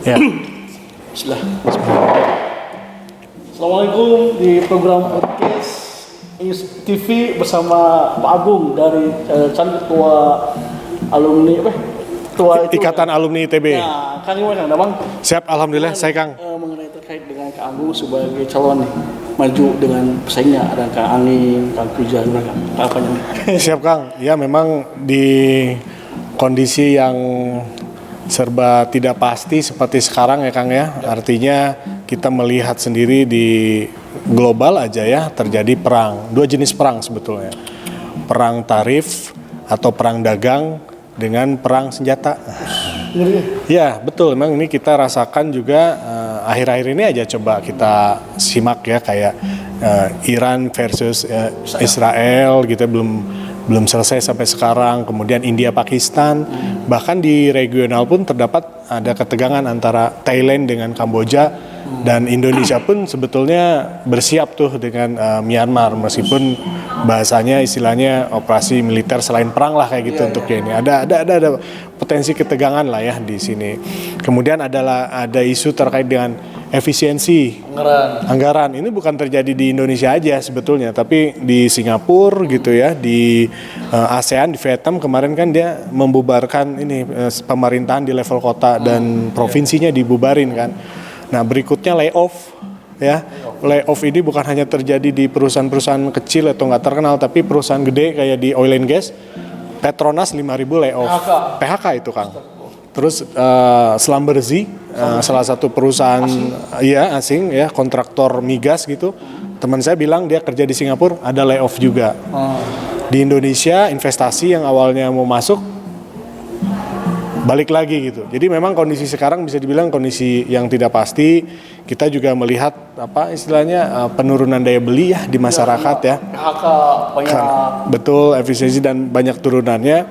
Ya. Bismillah. Assalamualaikum, di program podcast IUS TV bersama Pak Agung dari ketua alumni ketua itu, Ikatan Alumni ITB. Ya, Kang gimana Bang? Siap, alhamdulillah saya Kang. Mengenai terkait dengan Kang Agung sebagai calon nih, maju dengan pesaingnya ada Kang Ani, Kang Pujan, apa nih? Siap Kang. Ya memang di kondisi yang serba tidak pasti seperti sekarang ya Kang ya. Artinya kita melihat sendiri di global aja ya terjadi perang. Dua jenis perang sebetulnya. Perang tarif atau perang dagang dengan perang senjata. Ya betul, memang ini kita rasakan juga akhir-akhir ini aja, coba kita simak ya kayak Iran versus Israel gitu, belum selesai sampai sekarang. Kemudian India Pakistan, bahkan di regional pun terdapat ada ketegangan antara Thailand dengan Kamboja, dan Indonesia pun sebetulnya bersiap tuh dengan Myanmar, meskipun bahasanya istilahnya operasi militer selain perang lah kayak gitu untuk ini. Ada potensi ketegangan lah ya di sini. Kemudian ada isu terkait dengan efisiensi anggaran. Ini bukan terjadi di Indonesia aja sebetulnya, tapi di Singapura gitu ya, di ASEAN, di Vietnam kemarin kan dia membubarkan ini pemerintahan di level kota dan provinsinya dibubarin kan. Nah berikutnya layoff ya. Layoff ini bukan hanya terjadi di perusahaan-perusahahan kecil atau nggak terkenal, tapi perusahaan gede kayak di oil and gas. Petronas 5.000 layoff. PHK itu Kang. Terus Slumberzi, salah satu perusahaan asing ya, kontraktor migas gitu. Teman saya bilang dia kerja di Singapura, ada layoff juga. Di Indonesia investasi yang awalnya mau masuk balik lagi gitu. Jadi memang kondisi sekarang bisa dibilang kondisi yang tidak pasti. Kita juga melihat apa istilahnya penurunan daya beli ya di masyarakat ya. PHK banyak. Betul, efisiensi dan banyak turunannya,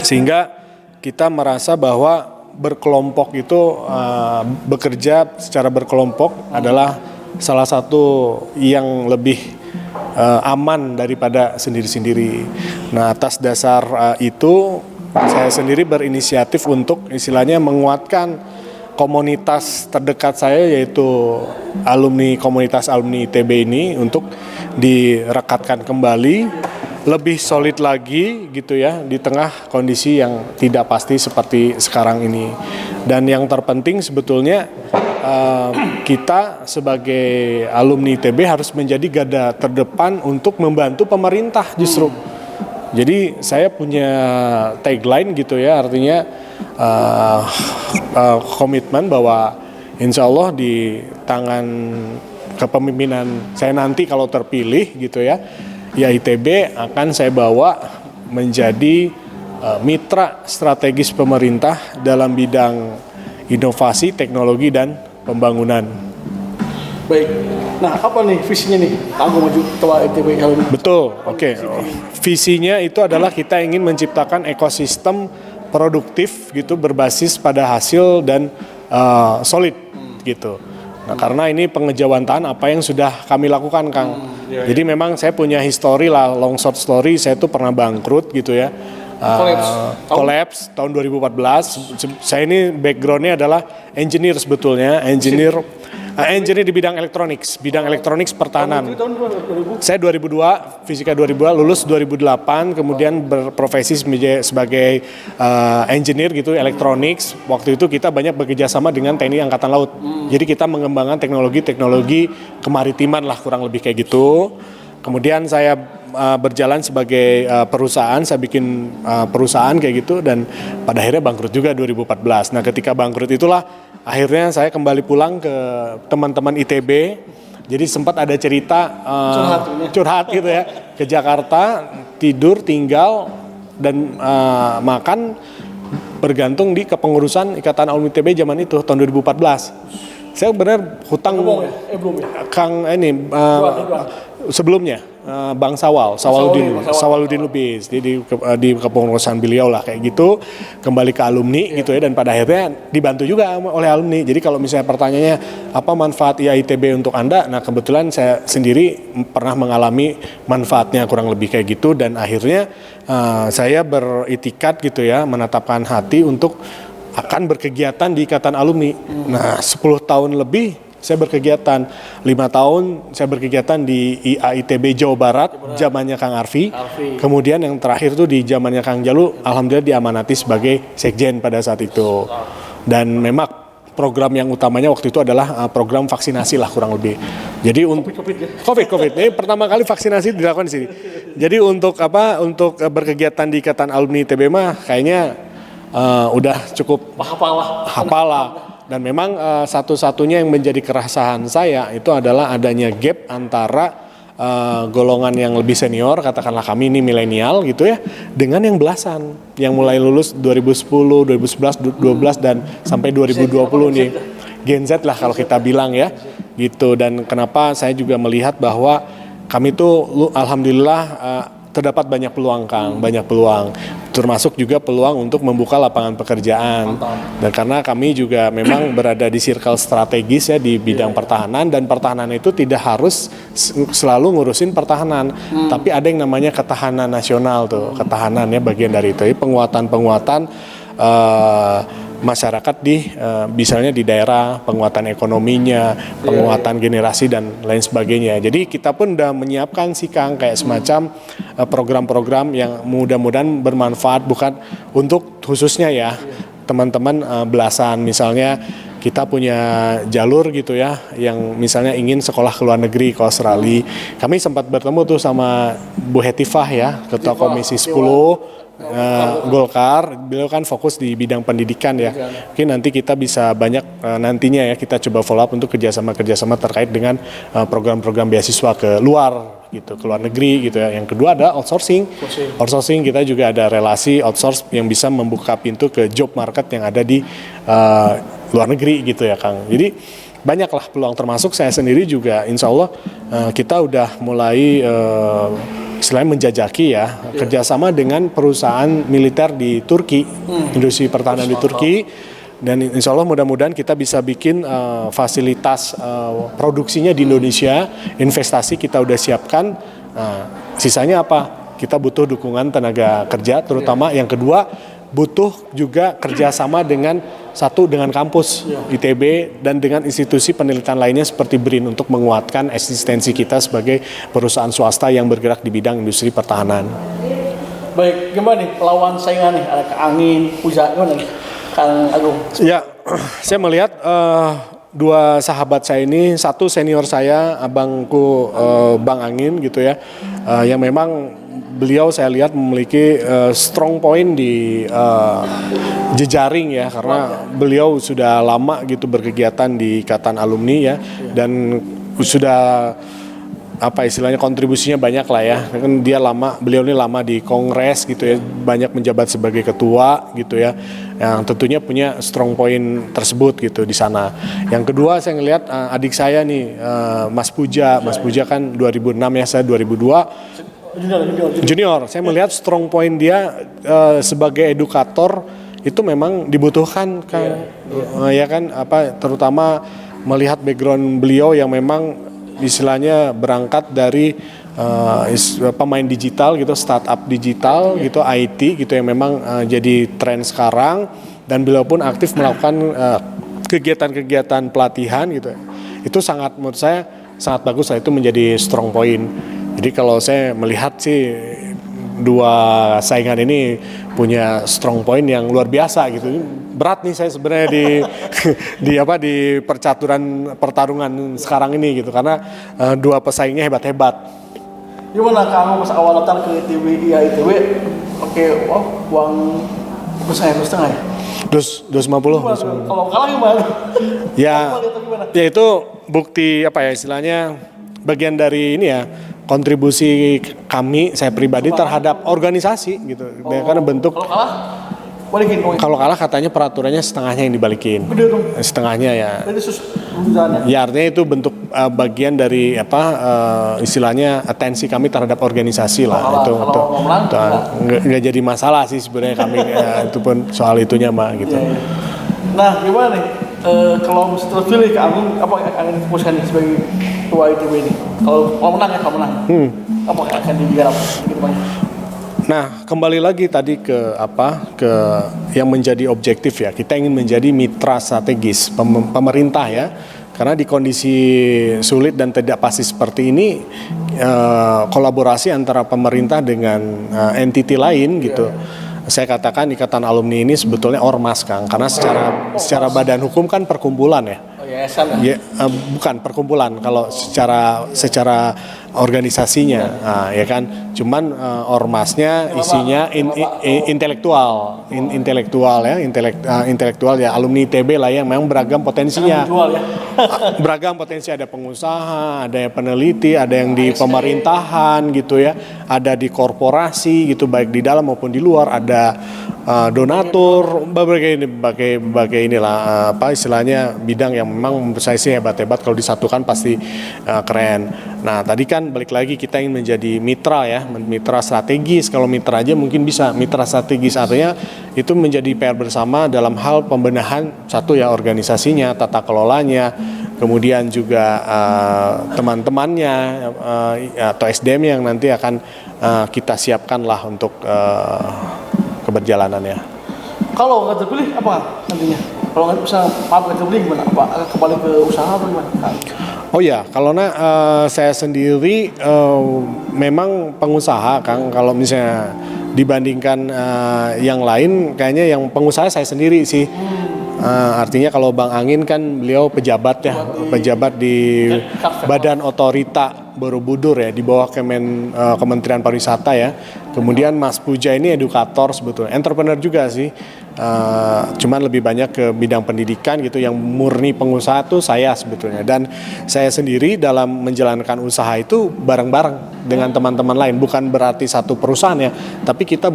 sehingga kita merasa bahwa berkelompok itu bekerja secara berkelompok adalah salah satu yang lebih aman daripada sendiri-sendiri. Nah atas dasar itu saya sendiri berinisiatif untuk istilahnya menguatkan komunitas terdekat saya, yaitu komunitas alumni ITB ini, untuk direkatkan kembali lebih solid lagi gitu ya di tengah kondisi yang tidak pasti seperti sekarang ini. Dan yang terpenting sebetulnya kita sebagai alumni ITB harus menjadi garda terdepan untuk membantu pemerintah justru. Jadi saya punya tagline gitu ya, artinya komitmen bahwa insya Allah di tangan kepemimpinan saya nanti kalau terpilih gitu ya ITB akan saya bawa menjadi mitra strategis pemerintah dalam bidang inovasi, teknologi, dan pembangunan. Baik. Nah, apa nih visinya nih? Aku maju ketua ITB kali ini. Betul, oke. Visinya itu adalah kita ingin menciptakan ekosistem produktif gitu berbasis pada hasil dan solid gitu. Nah, karena ini pengejawantahan apa yang sudah kami lakukan, Kang. Jadi memang saya punya histori lah, long short story, saya tuh pernah bangkrut gitu ya. Collapse tahun 2014. Saya ini backgroundnya adalah engineer sebetulnya, engineer di bidang elektronik pertahanan. Saya 2002, fisika 2002, lulus 2008, kemudian berprofesi sebagai engineer gitu, elektronik. Waktu itu kita banyak bekerja sama dengan TNI Angkatan Laut. Jadi kita mengembangkan teknologi kemaritiman lah, kurang lebih kayak gitu. Kemudian saya berjalan sebagai perusahaan, saya bikin perusahaan kayak gitu, dan pada akhirnya bangkrut juga 2014. Nah ketika bangkrut itulah akhirnya saya kembali pulang ke teman-teman ITB. Jadi sempat ada cerita curhat gitu ya, ke Jakarta, tidur, tinggal, dan makan bergantung di kepengurusan Ikatan Alumni ITB zaman itu, tahun 2014. Saya benar hutang Kang ini sebelumnya Bang Sawaludin Lubis di kepengurusan beliau lah kayak gitu, kembali ke alumni gitu ya, dan pada akhirnya dibantu juga oleh alumni. Jadi kalau misalnya pertanyaannya apa manfaat ITB untuk Anda, nah kebetulan saya sendiri pernah mengalami manfaatnya kurang lebih kayak gitu, dan akhirnya saya beritikat gitu ya, menetapkan hati untuk akan berkegiatan di Ikatan Alumni. Nah, 10 tahun lebih saya berkegiatan, 5 tahun saya berkegiatan di IAITB Jawa Barat, zamannya Kang Arfi. Kemudian yang terakhir tuh di zamannya Kang Jalu, alhamdulillah diamanati sebagai sekjen pada saat itu. Dan memang program yang utamanya waktu itu adalah program vaksinasi lah kurang lebih. Jadi untuk COVID. Ini pertama kali vaksinasi dilakukan di sini. Jadi untuk berkegiatan di Ikatan Alumni ITB mah kayaknya udah cukup hafal lah. Dan memang satu-satunya yang menjadi keresahan saya itu adalah adanya gap antara golongan yang lebih senior, katakanlah kami ini milenial gitu ya, dengan yang belasan, yang mulai lulus 2010, 2011, 2012 dan sampai 2020 nih. Gen Z lah kalau kita bilang ya, gitu. Dan kenapa saya juga melihat bahwa kami tuh alhamdulillah terdapat banyak peluang, Kang, banyak peluang. Termasuk juga peluang untuk membuka lapangan pekerjaan. Dan karena kami juga memang berada di circle strategis ya di bidang pertahanan, dan pertahanan itu tidak harus selalu ngurusin pertahanan, tapi ada yang namanya ketahanan nasional tuh, ketahanannya bagian dari itu. Penguatan masyarakat di misalnya di daerah, penguatan ekonominya, penguatan generasi dan lain sebagainya. Jadi kita pun udah menyiapkan sih Kang kayak semacam program-program yang mudah-mudahan bermanfaat bukan untuk khususnya ya teman-teman belasan, misalnya kita punya jalur gitu ya yang misalnya ingin sekolah ke luar negeri ke Australia. Kami sempat bertemu tuh sama Bu Hetifah ya, Ketua Komisi 10 Golkar, beliau kan fokus di bidang pendidikan ya. Mungkin nanti kita bisa banyak nantinya ya kita coba follow up untuk kerjasama terkait dengan program-program beasiswa ke luar gitu, ke luar negeri gitu ya. Yang kedua ada outsourcing. Kita juga ada relasi outsource yang bisa membuka pintu ke job market yang ada di luar negeri gitu ya Kang. Jadi banyaklah peluang, termasuk saya sendiri juga insya Allah kita udah mulai selain menjajaki ya kerjasama dengan perusahaan militer di Turki, industri pertahanan di Turki, dan insya Allah mudah-mudahan kita bisa bikin fasilitas produksinya di Indonesia. Investasi kita udah siapkan. Sisanya apa? Kita butuh dukungan tenaga kerja, terutama yang kedua butuh juga kerjasama dengan kampus ITB dan dengan institusi penelitian lainnya seperti BRIN untuk menguatkan eksistensi kita sebagai perusahaan swasta yang bergerak di bidang industri pertahanan. Baik, gimana nih lawan saingan nih? Ada Kang Angin, Puja, gimana nih Kang Agung? Ya, saya melihat dua sahabat saya ini, satu senior saya, abangku Bang Angin gitu ya, yang memang beliau saya lihat memiliki strong point di jejaring ya, karena beliau sudah lama gitu berkegiatan di Ikatan Alumni ya, dan sudah istilahnya kontribusinya banyak lah ya. Kan beliau ini lama di Kongres gitu ya, banyak menjabat sebagai ketua gitu ya, yang tentunya punya strong point tersebut gitu di sana. Yang kedua saya ngelihat adik saya nih, Mas Puja kan 2006 ya, saya 2002. Junior, saya melihat strong point dia sebagai edukator itu memang dibutuhkan kan, ya kan, terutama melihat background beliau yang memang istilahnya berangkat dari pemain digital gitu, startup digital gitu, IT gitu yang memang jadi tren sekarang, dan beliau pun aktif melakukan kegiatan-kegiatan pelatihan gitu. Itu menurut saya sangat bagus lah, itu menjadi strong point. Jadi kalau saya melihat sih dua saingan ini punya strong point yang luar biasa gitu. Berat nih saya sebenarnya di pertarungan sekarang ini gitu, karena dua pesaingnya hebat-hebat. Gimana kamu pas awal datang ke ITB pakai uang besar setengah ya? 250. Kalau kalah gimana? Ya itu bukti istilahnya bagian dari ini ya, kontribusi saya pribadi terhadap organisasi gitu. Karena bentuk kalau kalah balikin. Kalau kalah katanya peraturannya setengahnya yang dibalikin. Setengahnya ya. Ya artinya itu bentuk bagian dari istilahnya atensi kami terhadap organisasi lah. Itu nggak jadi masalah sih sebenarnya kami itu pun soal itunya mah gitu. Nah gimana nih kalau terpilih ke Agung, apa yang akan difokuskan sebagai ketua ITB ini? Kalau menang apa yang akan digarap? Nah, kembali lagi tadi ke yang menjadi objektif ya. Kita ingin menjadi mitra strategis pemerintah ya. Karena di kondisi sulit dan tidak pasti seperti ini, kolaborasi antara pemerintah dengan entiti lain gitu. Saya katakan Ikatan Alumni ini sebetulnya ormas, Kang. Karena secara badan hukum kan perkumpulan ya. Yayasan ya? Bukan perkumpulan kalau secara organisasinya, ya kan. Cuman ormasnya isinya intelektual ya, intelektual ya, alumni ITB lah yang memang beragam potensinya. Beragam potensi, ada pengusaha, ada yang peneliti, ada yang di pemerintahan gitu ya, ada di korporasi gitu, baik di dalam maupun di luar, ada donatur, berbagai inilah apa istilahnya bidang yang memang menurut saya sih hebat-hebat, kalau disatukan pasti keren. Nah tadi kan balik lagi kita ingin menjadi mitra ya, mitra strategis. Kalau mitra aja mungkin bisa, mitra strategis artinya itu menjadi PR bersama dalam hal pembenahan satu ya organisasinya, tata kelolanya, kemudian juga teman-temannya atau SDM yang nanti akan kita siapkan lah untuk keberjalanannya. Kalau nggak terpilih apa nantinya? Kalau nggak bisa nggak terpilih gimana? Apa akan kembali ke usaha atau gimana? Oh ya, kalau saya sendiri memang pengusaha, Kang. Kalau misalnya dibandingkan yang lain, kayaknya yang pengusaha saya sendiri sih. Artinya kalau Bang Angin kan beliau pejabat ya, pejabat di Badan Otorita Borobudur ya, di bawah Kementerian Pariwisata ya. Kemudian Mas Puja ini edukator sebetulnya, entrepreneur juga sih. Cuman lebih banyak ke bidang pendidikan gitu, yang murni pengusaha tuh saya sebetulnya. Dan saya sendiri dalam menjalankan usaha itu bareng-bareng dengan teman-teman lain, bukan berarti satu perusahaan ya, tapi kita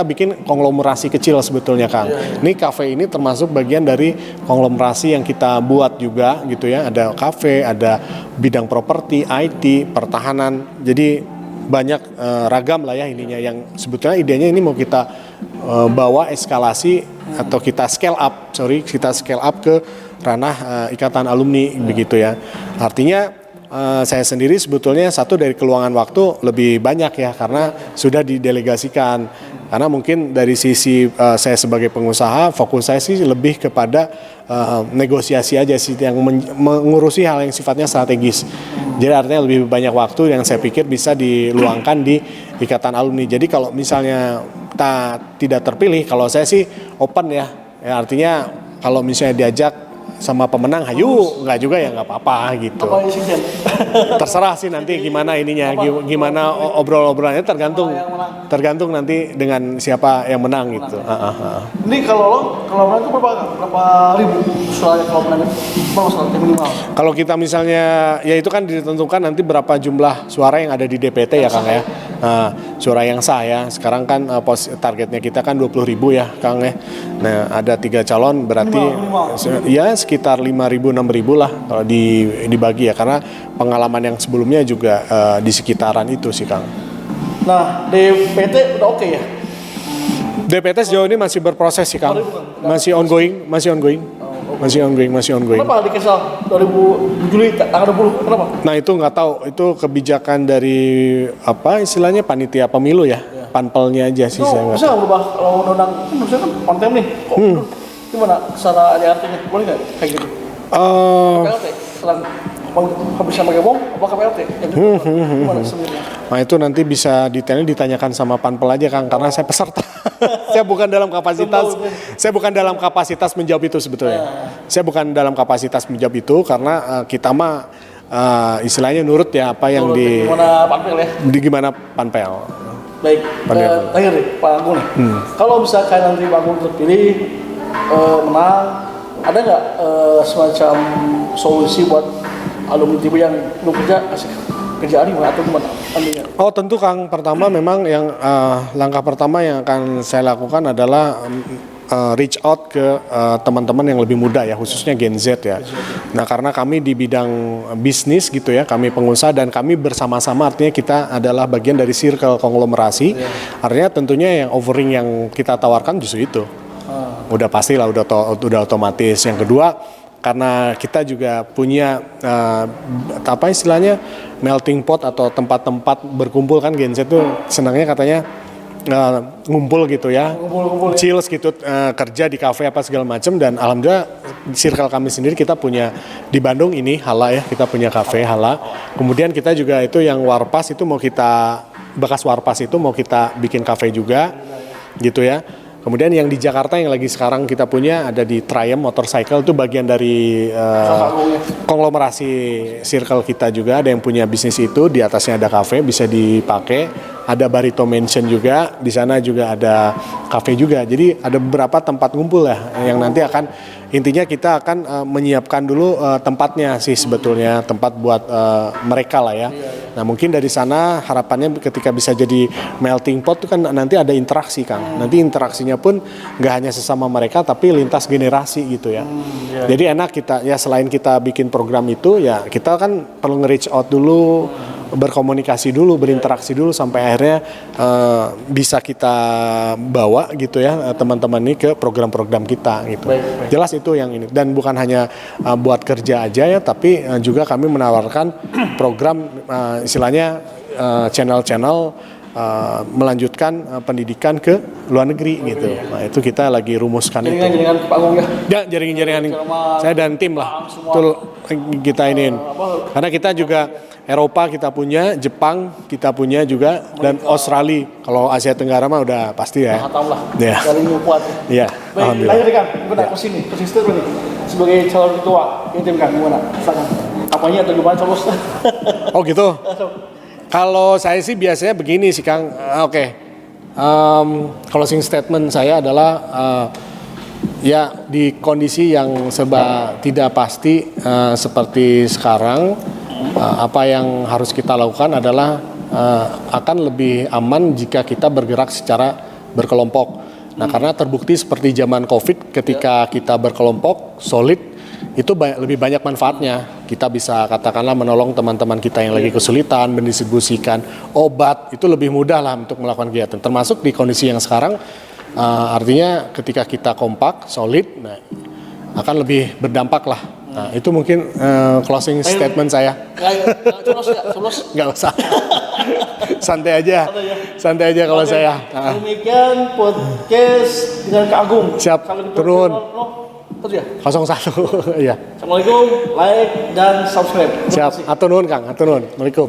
bikin konglomerasi kecil sebetulnya, Kang. Ini kafe ini termasuk bagian dari konglomerasi yang kita buat juga gitu ya. Ada kafe, ada bidang properti, IT, pertahanan. Jadi banyak ragam lah ya ininya, yang sebetulnya idenya ini mau kita bawa eskalasi atau kita scale up ke ranah Ikatan Alumni begitu ya. Artinya saya sendiri sebetulnya satu dari keluangan waktu lebih banyak ya, karena sudah didelegasikan. Karena mungkin dari sisi saya sebagai pengusaha, fokus saya sih lebih kepada negosiasi aja sih, yang mengurusi hal yang sifatnya strategis. Jadi artinya lebih banyak waktu yang saya pikir bisa diluangkan di Ikatan Alumni. Jadi kalau misalnya tidak terpilih, kalau saya sih open ya, artinya kalau misalnya diajak sama pemenang, hayu, nggak juga ya nggak apa-apa gitu. Terserah sih nanti gimana ininya, gimana obrol-obrolannya, tergantung nanti dengan siapa yang menang gitu. Ini kalau menang itu berapa ribu suaranya kalau menang? Berapa suara minimal? Kalau kita misalnya, ya itu kan ditentukan nanti berapa jumlah suara yang ada di DPT ya, Kang ya. Suara yang sah ya. Sekarang kan targetnya kita kan 20.000 ya, Kang ya. Nah ada 3 calon berarti ya sekitar 5.000 6.000 lah kalau dibagi ya, karena pengalaman yang sebelumnya juga di sekitaran itu sih, Kang. Nah DPT udah oke ya? DPT sejauh ini masih berproses sih, Kang. Masih ongoing. Kenapa dikesal 2000 Juli tanggal 20? Kenapa? Nah itu nggak tahu, itu kebijakan dari apa istilahnya panitia pemilu ya, panpelnya aja sih saya nggak. Bisa nggak berubah kalau undang-undang kan harusnya kan kontem nih? Kok gimana secara artinya boleh nggak kayak gitu? KPLT selang bisa pakai bom apa KPLT? Gimana sebenarnya? Nah itu nanti bisa detailnya ditanyakan sama panpel aja, Kang, karena saya peserta. Saya bukan dalam kapasitas menjawab itu sebetulnya. Saya bukan dalam kapasitas menjawab itu karena kita mah istilahnya nurut ya apa yang gimana panpel. Baik, terakhir nih Pak Agung nih. Kalau misalkan nanti Pak Agung terpilih menang, ada nggak semacam solusi buat alumni TIB yang belum kerjaan atau gimana? Oh tentu, Kang. Pertama memang yang langkah pertama yang akan saya lakukan adalah reach out ke teman-teman yang lebih muda ya, khususnya Gen Z ya. Nah karena kami di bidang bisnis gitu ya, kami pengusaha dan kami bersama-sama, artinya kita adalah bagian dari circle konglomerasi. Artinya tentunya yang offering yang kita tawarkan justru itu. Udah pastilah, udah otomatis. Yang kedua, karena kita juga punya apa istilahnya melting pot atau tempat-tempat berkumpul kan, Gen Z tuh senangnya katanya ngumpul gitu ya, Ngumpul-ngumpul ya. chills gitu, kerja di kafe apa segala macam. Dan alhamdulillah circle kami sendiri kita punya di Bandung ini Hala ya, kita punya kafe Hala. Kemudian kita juga itu yang Warpas itu mau kita, bekas Warpas itu mau kita bikin kafe juga gitu ya. Kemudian yang di Jakarta yang lagi sekarang kita punya ada di Triumph Motorcycle, itu bagian dari konglomerasi circle kita juga. Ada yang punya bisnis itu, di atasnya ada kafe bisa dipakai. Ada Barito Mansion juga, di sana juga ada kafe juga. Jadi ada beberapa tempat ngumpul ya yang nanti akan, intinya kita akan menyiapkan dulu tempatnya sih sebetulnya, tempat buat mereka lah ya. Nah mungkin dari sana harapannya ketika bisa jadi melting pot itu kan nanti ada interaksi Kang. Nanti interaksinya pun nggak hanya sesama mereka tapi lintas generasi gitu ya. Jadi enak kita ya, selain kita bikin program itu ya kita kan perlu nge-reach out dulu, berkomunikasi dulu, berinteraksi dulu sampai akhirnya bisa kita bawa gitu ya teman-teman ini ke program-program kita gitu. Baik. Jelas itu yang ini, dan bukan hanya buat kerja aja ya, tapi juga kami menawarkan program istilahnya channel-channel melanjutkan pendidikan ke luar negeri gitu. Nah itu kita lagi rumuskan itu. Jaringan Pak Agung ya. Ya, jaringan-jaringan saya dan tim lah. Betul kita iniin. Karena kita juga Eropa kita punya, Jepang kita punya juga, dan Australia. Kalau Asia Tenggara mah udah pasti ya. Hatam lah. Ya. Dari kuat. Iya, Baik, alhamdulillah. lanjut Kang. Gimana ke sini? Ke sister nih. Sebagai calon ketua tim Kang gimana? Silakan. Apanya atau gimana coblos? Oh gitu. Kalau saya sih biasanya begini sih Kang. Oke. Closing statement saya adalah ya di kondisi yang serba tidak pasti seperti sekarang, apa yang harus kita lakukan adalah akan lebih aman jika kita bergerak secara berkelompok. Nah, karena terbukti seperti zaman Covid ketika kita berkelompok solid itu lebih banyak manfaatnya. Kita bisa katakanlah menolong teman-teman kita yang lagi kesulitan, mendistribusikan obat, itu lebih mudah lah untuk melakukan kegiatan. Termasuk di kondisi yang sekarang, artinya ketika kita kompak, solid, nah, akan lebih berdampak lah. Nah, itu mungkin closing statement saya. Coblos. Nggak usah. Santai aja. Santai aja kalau saya. Demikian podcast dengan Kak Agung. Siap, Sampai turun. Terus ya. 01. Iya. Assalamualaikum, like dan subscribe. Siap. Atur nuhun Kang, atur nuhun. Assalamualaikum.